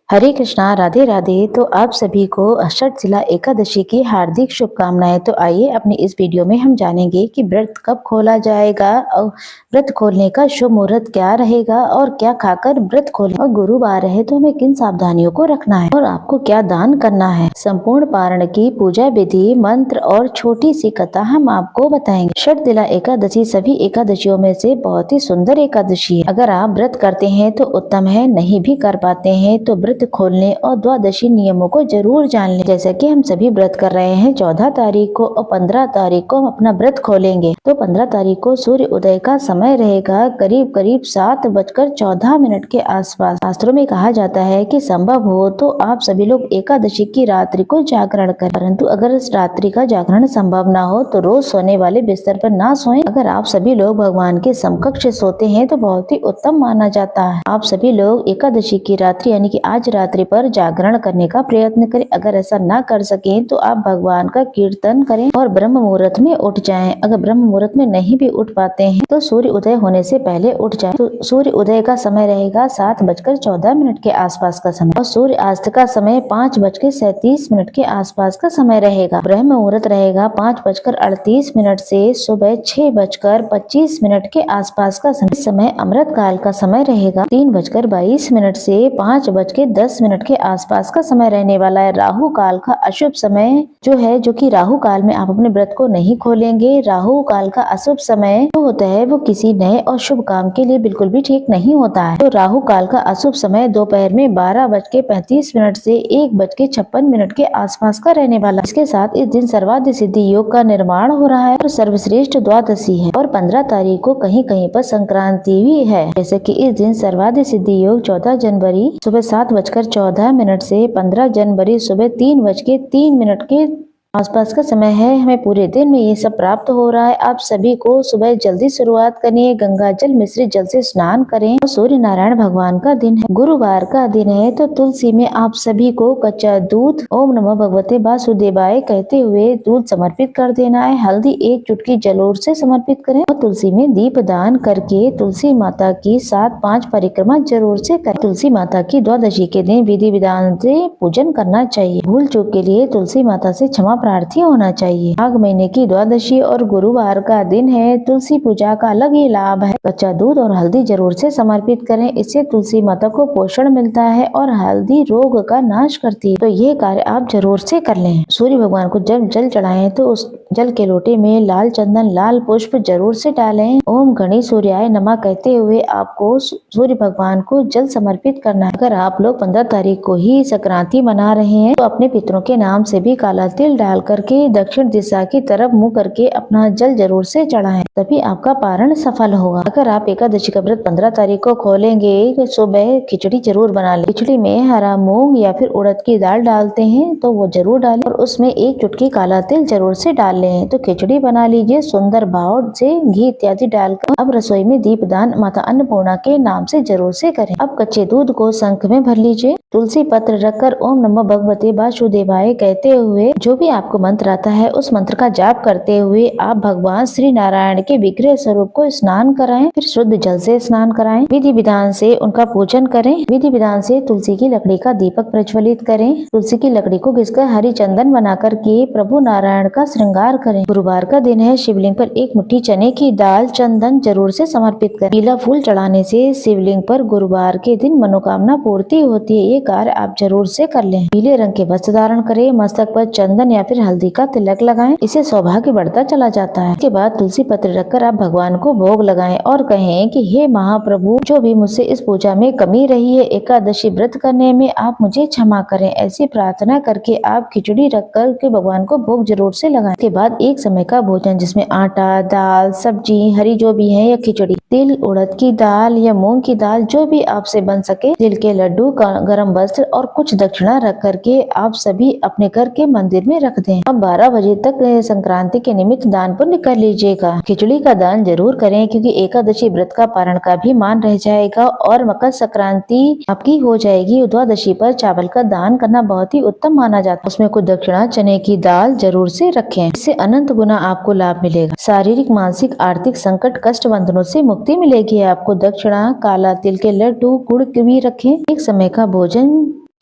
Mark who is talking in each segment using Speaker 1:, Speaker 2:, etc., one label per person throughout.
Speaker 1: हरे कृष्णा, राधे राधे। तो आप सभी को अष्टशिला एकादशी की हार्दिक शुभकामनाएं। तो आइए अपनी इस वीडियो में हम जानेंगे कि व्रत कब खोला जाएगा और व्रत खोलने का शुभ मुहूर्त क्या रहेगा और क्या खाकर व्रत खोलें, और गुरुवार है तो हमें किन सावधानियों को रखना है और आपको क्या दान करना है। संपूर्ण पारण की पूजा विधि, मंत्र और छोटी सी कथा हम आपको बताएंगे। अष्टशिला एकादशी सभी एकादशियों में से बहुत ही सुंदर एकादशी है। अगर आप व्रत करते हैं तो उत्तम है, नहीं भी कर पाते हैं तो व्रत खोलने और द्वादशी नियमों को जरूर जान लें। जैसे कि हम सभी व्रत कर रहे हैं, 14 तारीख को और 15 तारीख को हम अपना व्रत खोलेंगे। तो 15 तारीख को सूर्य उदय का समय रहेगा करीब करीब 7:14 के आसपास। शास्त्रों में कहा जाता है कि संभव हो तो आप सभी लोग एकादशी की रात्रि को जागरण करें, परंतु अगर इस रात्रि का जागरण संभव ना हो तो रोज सोने वाले बिस्तर पर ना सोएं। अगर आप सभी लोग भगवान के समकक्ष सोते हैं तो बहुत ही उत्तम माना जाता है। आप सभी लोग एकादशी की रात्रि यानी कि आज रात्रि पर जागरण करने का प्रयत्न करें। अगर ऐसा ना कर सकें तो आप भगवान का कीर्तन करें और ब्रह्म मुहूर्त में उठ जाएं। अगर ब्रह्म मुहूर्त में नहीं भी उठ पाते हैं तो सूर्य उदय होने से पहले उठ जाएं। तो सूर्य उदय का समय रहेगा 7:14 के आसपास का समय, और सूर्य अस्त का समय 5:37 के आसपास का समय रहेगा। ब्रह्म मुहूर्त रहेगा 5:38 से सुबह 6:25 के आसपास का समय। इस समय अमृत काल का समय रहेगा 3:22 से 5:10 के आसपास का समय रहने वाला है। राहु काल का अशुभ समय जो कि राहु काल में आप अपने व्रत को नहीं खोलेंगे। राहु काल का अशुभ समय जो होता है वो किसी नए और शुभ काम के लिए बिल्कुल भी ठीक नहीं होता है। तो राहु काल का अशुभ समय दोपहर में 12:35 से 1:56 के आसपास का रहने वाला। इसके साथ इस दिन सर्वाधिक सिद्धि योग का निर्माण हो रहा है और सर्वश्रेष्ठ द्वादशी है, और 15 तारीख को कहीं कहीं पर संक्रांति भी है। जैसे कि इस दिन सर्वाधिक सिद्धि योग 14 जनवरी सुबह 7:14 से 15 जनवरी सुबह 3:03 के आसपास का समय है। हमें पूरे दिन में ये सब प्राप्त हो रहा है। आप सभी को सुबह जल्दी शुरुआत करनी है। गंगा जल मिश्रित जल से स्नान करें। और सूर्य नारायण भगवान का दिन है, गुरुवार का दिन है, तो तुलसी में आप सभी को कच्चा दूध ओम नमः भगवते वासुदेवाय कहते हुए दूध समर्पित कर देना है। हल्दी 1 चुटकी जरूर से समर्पित करें और तुलसी में दीप दान करके तुलसी माता की 7-5 परिक्रमा जरूर से करें। तुलसी माता की द्वादशी के दिन विधि विधान से पूजन करना चाहिए। भूल चूक के लिए तुलसी माता से क्षमा प्रार्थी होना चाहिए। माघ महीने की द्वादशी और गुरुवार का दिन है। तुलसी पूजा का अलग ही लाभ है। कच्चा दूध और हल्दी जरूर से समर्पित करें, इससे तुलसी माता को पोषण मिलता है और हल्दी रोग का नाश करती है। तो ये कार्य आप जरूर से कर लें। सूर्य भगवान को जब जल चढ़ाएं तो उस जल के लोटे में लाल चंदन लाल पुष्प जरूर से डालें। ओम गणेश सूर्याय नमः कहते हुए आपको सूर्य भगवान को जल समर्पित करना है। अगर आप लोग 15 तारीख को ही संक्रांति मना रहे हैं तो अपने पितरों के नाम से भी काला तिल डाल करके दक्षिण दिशा की तरफ मुंह करके अपना जल जरूर से चढ़ाएं, तभी आपका पारण सफल होगा। अगर आप एकादशी का व्रत 15 तारीख को खोलेंगे तो सुबह खिचड़ी जरूर बना लें। खिचड़ी में हरा मूंग या फिर उड़द की दाल डालते हैं तो वो जरूर डालें, और उसमें 1 चुटकी काला तिल जरूर से डाल लें। तो खिचड़ी बना लीजिए सुंदर भाव से घी इत्यादि डालकर। अब रसोई में दीप दान माता अन्नपूर्णा के नाम से जरूर से करें। अब कच्चे दूध को शंख में भर लीजिए। तुलसी पत्र रखकर ओम नमः भगवते वासुदेवाय कहते हुए जो भी आपको मंत्र आता है उस मंत्र का जाप करते हुए आप भगवान श्री नारायण के विग्रह स्वरूप को स्नान कराएं, फिर शुद्ध जल से स्नान कराएं। विधि विधान से उनका पूजन करें। विधि विधान से तुलसी की लकड़ी का दीपक प्रज्वलित करें। तुलसी की लकड़ी को घिसकर हरी चंदन बना करके प्रभु नारायण का श्रृंगार करें। गुरुवार का दिन है। शिवलिंग पर 1 मुट्ठी चने की दाल चंदन जरूर से समर्पित करें। पीला फूल चढ़ाने से शिवलिंग पर गुरुवार के दिन मनोकामना पूर्ति होती है। ये कार्य आप जरूर से कर लें। पीले रंग के वस्त्र धारण करें। मस्तक पर चंदन या फिर हल्दी का तिलक लगाएं, इससे सौभाग्य बढ़ता चला जाता है। इसके बाद तुलसी पत्र रखकर आप भगवान को भोग लगाएं और कहें कि हे महाप्रभु, जो भी मुझसे इस पूजा में कमी रही है, एकादशी व्रत करने में आप मुझे क्षमा करें। ऐसी प्रार्थना करके आप खिचड़ी रखकर के भगवान को भोग जरूर से लगाएं। इसके बाद एक समय का भोजन जिसमें आटा, दाल, सब्जी हरी जो भी है या खिचड़ी, तिल, उड़द की दाल या मूंग की दाल जो भी आपसे बन सके, तिल के लड्डू, गरम वस्त्र और कुछ दक्षिणा रख करके आप सभी अपने घर के मंदिर में रख दें। अब 12 बजे तक संक्रांति के निमित्त दान पुण्य कर लीजिएगा। खिचड़ी का दान जरूर करें क्योंकि एकादशी व्रत का पारण का भी मान रह जाएगा और मकर संक्रांति आपकी हो जाएगी। द्वादशी पर चावल का दान करना बहुत ही उत्तम माना जाता है। उसमें कुछ दक्षिणा चने की दाल जरूर से रखें, इससे अनंत गुना आपको लाभ मिलेगा। शारीरिक, मानसिक, आर्थिक संकट, कष्ट बंधनों से मुक्ति मिलेगी। आपको दक्षिणा, काला तिल के लड्डू, गुड़ भी रखें। एक समय का भोजन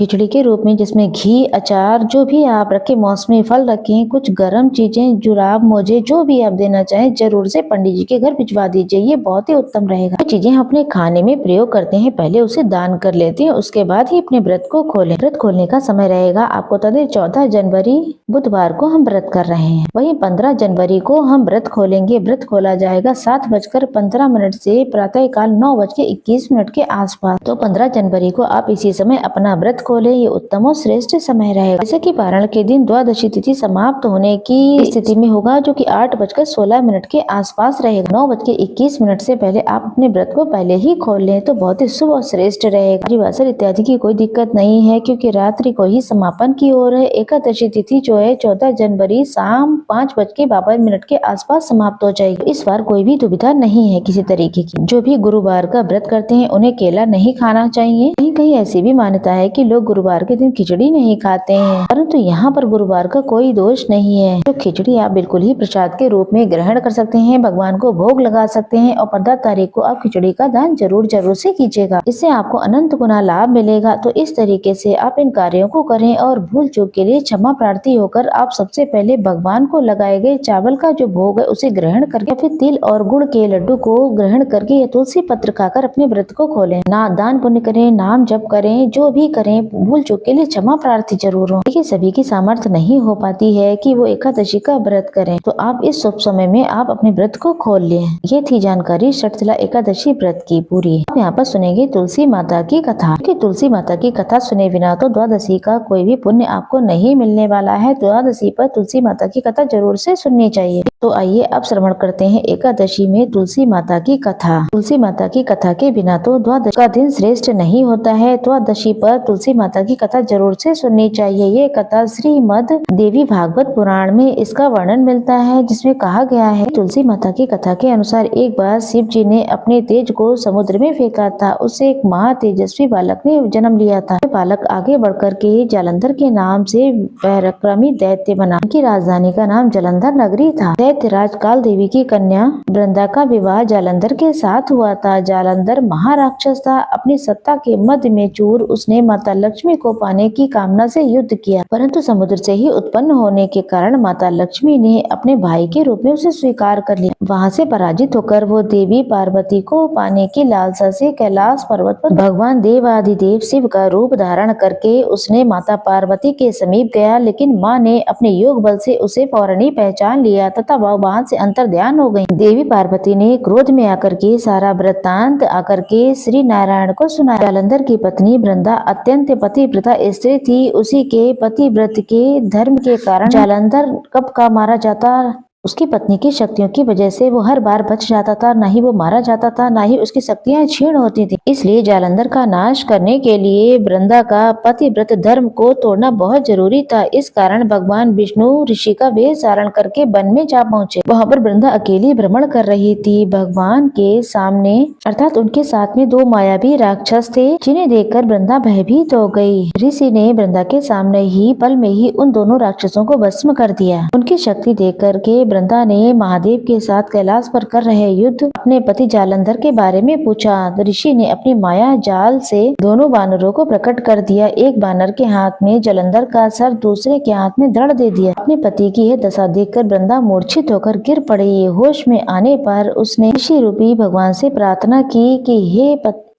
Speaker 1: खिचड़ी के रूप में जिसमें घी, अचार जो भी आप रखें, मौसमी फल रखें, कुछ गर्म चीजें, जुराब, मोजे जो भी आप देना चाहें जरूर से पंडित जी के घर भिजवा दीजिए, ये बहुत ही उत्तम रहेगा। जो चीजें हम अपने खाने में प्रयोग करते हैं पहले उसे दान कर लेते हैं, उसके बाद ही अपने व्रत को खोलें। व्रत खोलने का समय रहेगा आपको बता 14 जनवरी बुधवार को हम व्रत कर रहे हैं। वहीं 15 जनवरी को हम व्रत खोलेंगे। व्रत खोला जाएगा 7:15 से प्रातः काल 9:21 के आसपास। तो 15 जनवरी को आप इसी समय अपना व्रत खोले, ये उत्तम और श्रेष्ठ समय रहेगा। जैसे कि पारण के दिन द्वादशी तिथि समाप्त होने की स्थिति में होगा, जो कि 8:16 के आसपास रहेगा। 9:21 से पहले आप अपने व्रत को पहले ही खोल लें तो बहुत ही शुभ और श्रेष्ठ रहेगा। परिवासर इत्यादि की कोई दिक्कत नहीं है, क्योंकि रात्रि को ही समापन की ओर है। एकादशी तिथि जो है 14 जनवरी शाम 5:52 के आसपास समाप्त हो जाएगी। इस बार कोई भी दुविधा नहीं है किसी तरीके की। जो भी गुरुवार का व्रत करते हैं उन्हें केला नहीं खाना चाहिए। कहीं कहीं ऐसी भी मान्यता है कि लोग गुरुवार के दिन खिचड़ी नहीं खाते हैं, परंतु यहाँ पर गुरुवार का कोई दोष नहीं है। तो खिचड़ी आप बिल्कुल ही प्रसाद के रूप में ग्रहण कर सकते हैं, भगवान को भोग लगा सकते हैं और 15 तारीख को आप खिचड़ी का दान जरूर से कीजिएगा। इससे आपको अनंत गुना लाभ मिलेगा। तो इस तरीके से आप इन कार्यों को करें और भूल चूक के लिए क्षमा प्रार्थी होकर आप सबसे पहले भगवान को लगाए गए चावल का जो भोग है उसे ग्रहण करके, फिर तिल और गुड़ के लड्डू को ग्रहण करके या तुलसी पत्र खाकर अपने व्रत को खोलें। ना दान पुण्य करें, नाम जप करें, जो भी करें भूल चूक के लिए क्षमा प्रार्थी जरूर हो। देखिए सभी की सामर्थ्य नहीं हो पाती है कि वो एकादशी का व्रत करें, तो आप इस शुभ समय में आप अपने व्रत को खोल लें। ये थी जानकारी षटशिला एकादशी व्रत की पूरी। आप यहाँ पर सुनेंगे तुलसी माता की कथा, कि तुलसी माता की कथा सुने बिना तो द्वादशी का कोई भी पुण्य आपको नहीं मिलने वाला है। द्वादशी पर तुलसी माता की कथा जरूर से सुननी चाहिए। तो आइए अब श्रवण करते हैं एकादशी में तुलसी माता की कथा। तुलसी माता की कथा के बिना तो द्वादशी का दिन श्रेष्ठ नहीं होता है। द्वादशी पर तुलसी माता की कथा जरूर से सुननी चाहिए। ये कथा श्रीमद् देवी भागवत पुराण में इसका वर्णन मिलता है, जिसमें कहा गया है तुलसी माता की कथा के अनुसार एक बार शिव जी ने अपने तेज को समुद्र में फेंका था। उससे एक महा तेजस्वी बालक ने जन्म लिया था। बालक आगे बढ़कर के जालंधर के नाम से पराक्रमी दैत्य बना। उनकी राजधानी का नाम जालंधर नगरी था। दैत्यराज काल देवी की कन्या वृंदा का विवाह जालंधर के साथ हुआ था। जालंधर महाराक्षस था। अपनी सत्ता के मध्य में चूर उसने माता लक्ष्मी को पाने की कामना से युद्ध किया, परंतु समुद्र से ही उत्पन्न होने के कारण माता लक्ष्मी ने अपने भाई के रूप में उसे स्वीकार कर लिया। वहाँ से पराजित होकर वो देवी पार्वती को पाने की लालसा से कैलाश पर्वत पर भगवान देवाधिदेव शिव का रूप धारण करके उसने माता पार्वती के समीप गया, लेकिन माँ ने अपने योग बल से उसे फौरन ही पहचान लिया तथा वह वहाँ से अंतर ध्यान हो गई। देवी पार्वती ने क्रोध में आकर के सारा वृत्तांत आकर के श्री नारायण को सुनाया। जालंधर की पत्नी वृंदा अत्यंत पतिव्रता स्त्री थी। उसी के पतिव्रत के धर्म के कारण जालंधर कब का मारा जाता। उसकी पत्नी की शक्तियों की वजह से वो हर बार बच जाता था, ना ही वो मारा जाता था, ना ही उसकी शक्तियां क्षीण होती थी। इसलिए जालंधर का नाश करने के लिए वृंदा का पतिव्रत धर्म को तोड़ना बहुत जरूरी था। इस कारण भगवान विष्णु ऋषि का वेश धारण करके वन में जा पहुँचे। वहाँ पर वृंदा अकेली भ्रमण कर रही थी। भगवान के सामने अर्थात उनके साथ में 2 मायावी राक्षस थे, जिन्हें देखकर वृंदा भयभीत हो गई। ऋषि ने वृंदा के सामने ही पल में ही उन दोनों राक्षसों को भस्म कर दिया। उनकी शक्ति देख करके वृंदा ने महादेव के साथ कैलाश पर कर रहे युद्ध अपने पति जालंधर के बारे में पूछा। तो ऋषि ने अपनी माया जाल से दोनों बानरों को प्रकट कर दिया। एक बानर के हाथ में जालंधर का सर, दूसरे के हाथ में धड़ दे दिया। अपने पति की यह दशा देखकर वृंदा मूर्छित होकर गिर पड़ी। होश में आने पर उसने ऋषि रूपी भगवान से प्रार्थना की कि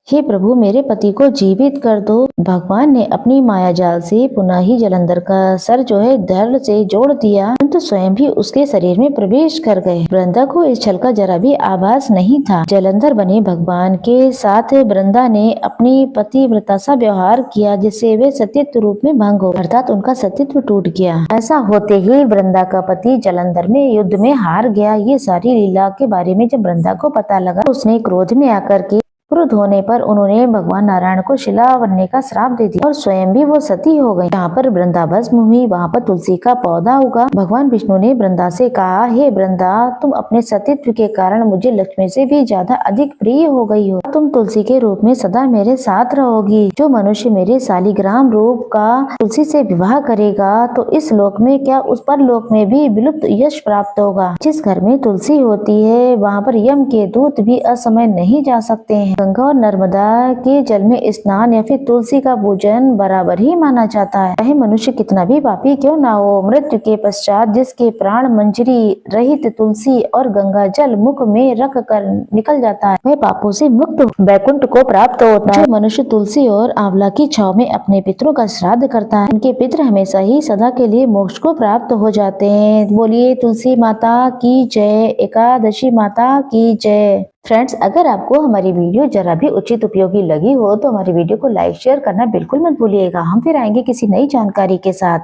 Speaker 1: हे प्रभु, मेरे पति को जीवित कर दो। भगवान ने अपनी माया जाल से पुनः ही जालंधर का सर जो है धड़ से जोड़ दिया, परंतु स्वयं भी उसके शरीर में प्रवेश कर गए। वृंदा को इस छल का जरा भी आभास नहीं था। जालंधर बने भगवान के साथ वृंदा ने अपनी पतिव्रता सा व्यवहार किया, जिससे वे सतीत्व रूप में भंग हो, अर्थात उनका सतीत्व टूट गया। ऐसा होते ही वृंदा का पति जालंधर में युद्ध में हार गया। ये सारी लीला के बारे में जब वृंदा को पता लगा, उसने क्रोध में आकर के क्रुद्ध होने पर उन्होंने भगवान नारायण को शिला बनने का श्राप दे दिया और स्वयं भी वो सती हो गई। जहाँ पर वृंदा भस्म हुई वहाँ पर तुलसी का पौधा उगा। भगवान विष्णु ने वृंदा से कहा, हे वृंदा, तुम अपने सतीत्व के कारण मुझे लक्ष्मी से भी ज्यादा अधिक प्रिय हो गई हो। तुम तुलसी के रूप में सदा मेरे साथ रहोगी। जो मनुष्य मेरे शालिग्राम रूप का तुलसी से विवाह करेगा तो इस लोक में क्या उस पर लोक में भी विलुप्त यश प्राप्त होगा। जिस घर में तुलसी होती है वहाँ पर यम के दूत भी असमय नहीं जा सकते हैं। गंगा और नर्मदा के जल में स्नान या फिर तुलसी का पूजन बराबर ही माना जाता है। चाहे मनुष्य कितना भी पापी क्यों ना हो, मृत्यु के पश्चात जिसके प्राण मंजरी रहित तुलसी और गंगा जल मुख में रख कर निकल जाता है, वह पापों से मुक्त वैकुंठ को प्राप्त होता है। जो मनुष्य तुलसी और आंवला की छांव में अपने पितरों का श्राद्ध करता है, उनके पितृ हमेशा ही सदा के लिए मोक्ष को प्राप्त हो जाते हैं। बोलिए तुलसी माता की जय, एकादशी माता की जय। फ्रेंड्स, अगर आपको हमारी वीडियो जरा भी उचित उपयोगी लगी हो तो हमारी वीडियो को लाइक शेयर करना बिल्कुल मत भूलिएगा। हम फिर आएंगे किसी नई जानकारी के साथ।